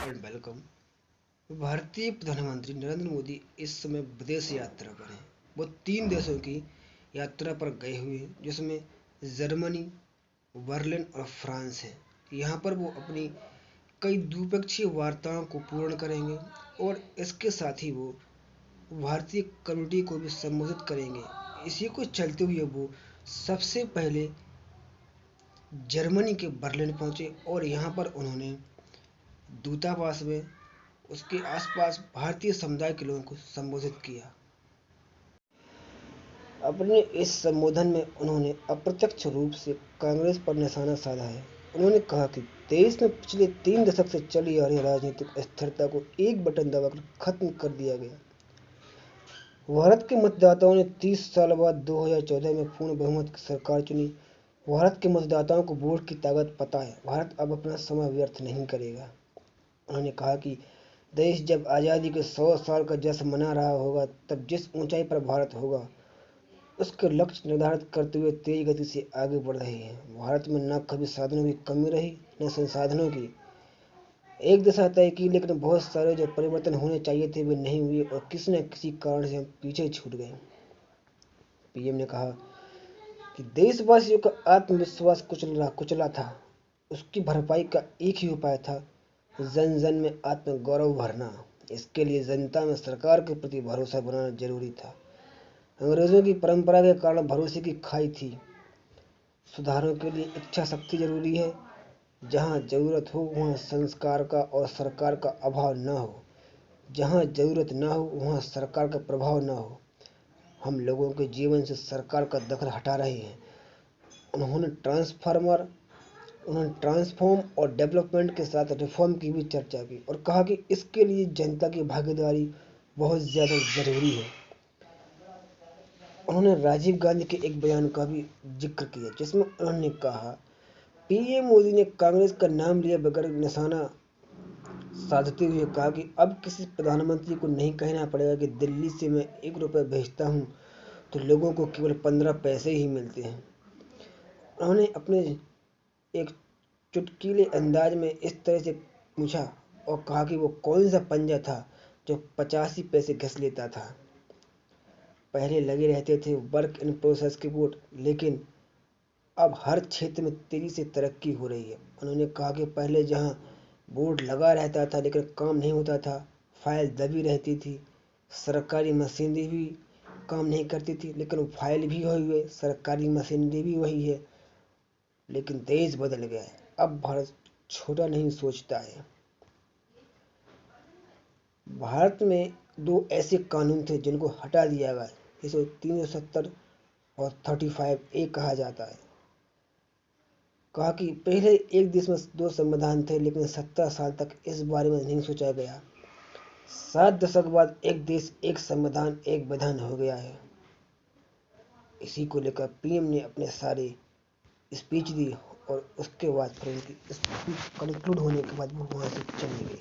And welcome. भारतीय प्रधानमंत्री नरेंद्र मोदी इस समय विदेश यात्रा पर हैं। वो 3 देशों की यात्रा पर गए हुए हैं, जिसमें जर्मनी, बर्लिन और फ्रांस हैं। यहाँ पर वो अपनी कई द्विपक्षीय वार्ताओं को पूर्ण करेंगे और इसके साथ ही वो भारतीय कम्युनिटी को भी संबोधित करेंगे। इसी को चलते हुए वो सबसे पहले जर्मनी के बर्लिन पहुंचे और यहाँ पर उन्होंने दूतावास में उसके आसपास भारतीय समुदाय के लोगों को संबोधित किया। अपने इस संबोधन में उन्होंने अप्रत्यक्ष रूप से कांग्रेस पर निशाना साधा है। उन्होंने कहा कि देश में पिछले 3 दशक से चली आ रही राजनीतिक स्थिरता को एक बटन दबाकर खत्म कर दिया गया। भारत के मतदाताओं ने 30 साल बाद 2014 में पूर्ण बहुमत की सरकार चुनी। भारत के मतदाताओं को वोट की ताकत पता है। भारत अब अपना समय व्यर्थ नहीं करेगा। उन्होंने कहा कि देश जब आज़ादी के 100 साल का जश्न मना रहा होगा, तब जिस ऊंचाई पर भारत होगा, उसके लक्ष्य निर्धारित करते हुए तेज गति से आगे बढ़ रहे हैं। भारत में न कभी साधनों की कमी रही, न संसाधनों की। एक दिशा तय की, लेकिन बहुत सारे जो परिवर्तन होने चाहिए थे वे नहीं हुए और किसी न किसी कारण से हम पीछे छूट गए। पीएम ने कहा कि देशवासियों का आत्मविश्वास कुचला था। उसकी भरपाई का एक ही उपाय था, जन जन में आत्मगौरव भरना। इसके लिए जनता में सरकार के प्रति भरोसा बनाना जरूरी था। अंग्रेजों की परंपरा के कारण भरोसे की खाई थी। सुधारों के लिए इच्छा शक्ति जरूरी है। जहाँ जरूरत हो वहाँ संस्कार का और सरकार का अभाव न हो। जहाँ जरूरत न हो वहाँ सरकार का प्रभाव न हो। हम लोगों के जीवन से सरकार का दखल हटा रहे हैं। उन्होंने ट्रांसफॉर्म और डेवलपमेंट के साथ रिफॉर्म की भी चर्चा की और कहा कि इसके लिए जनता की भागीदारी बहुत ज़्यादा ज़रूरी है। उन्होंने राजीव गांधी के एक बयान का भी जिक्र किया, जिसमें उन्होंने कहा, पीएम मोदी ने कांग्रेस का नाम लिए बगैर निशाना साधते हुए कहा कि अब किसी प्रधानमंत्री को नहीं कहना पड़ेगा कि दिल्ली से मैं 1 रुपये भेजता हूँ तो लोगों को केवल 15 पैसे ही मिलते हैं। उन्होंने अपने एक चुटकीले अंदाज में इस तरह से पूछा और कहा कि वो कौन सा पंजा था जो 85 पैसे घिस लेता था। पहले लगे रहते थे वर्क इन प्रोसेस के बोर्ड, लेकिन अब हर क्षेत्र में तेजी से तरक्की हो रही है। उन्होंने कहा कि पहले जहां बोर्ड लगा रहता था लेकिन काम नहीं होता था, फाइल दबी रहती थी, सरकारी मशीनरी भी काम नहीं करती थी, लेकिन फाइल भी वही है, सरकारी मशीनरी भी वही है। लेकिन देश बदल गया है। अब भारत छोटा नहीं सोचता है। भारत में 2 ऐसे कानून थे जिनको हटा दिया गया, इसे 370 और 35A कहा जाता है। कहा कि पहले एक देश में 2 संविधान थे, लेकिन 17 साल तक इस बारे में नहीं सोचा गया। 7 दशक बाद एक देश, एक संविधान, एक विधान हो गया है। इसी को लेकर पीएम ने अपने सारे स्पीच दी और उसके बाद फिर उनकी स्पीच कंक्लूड होने के बाद वो वहाँ से चले गए।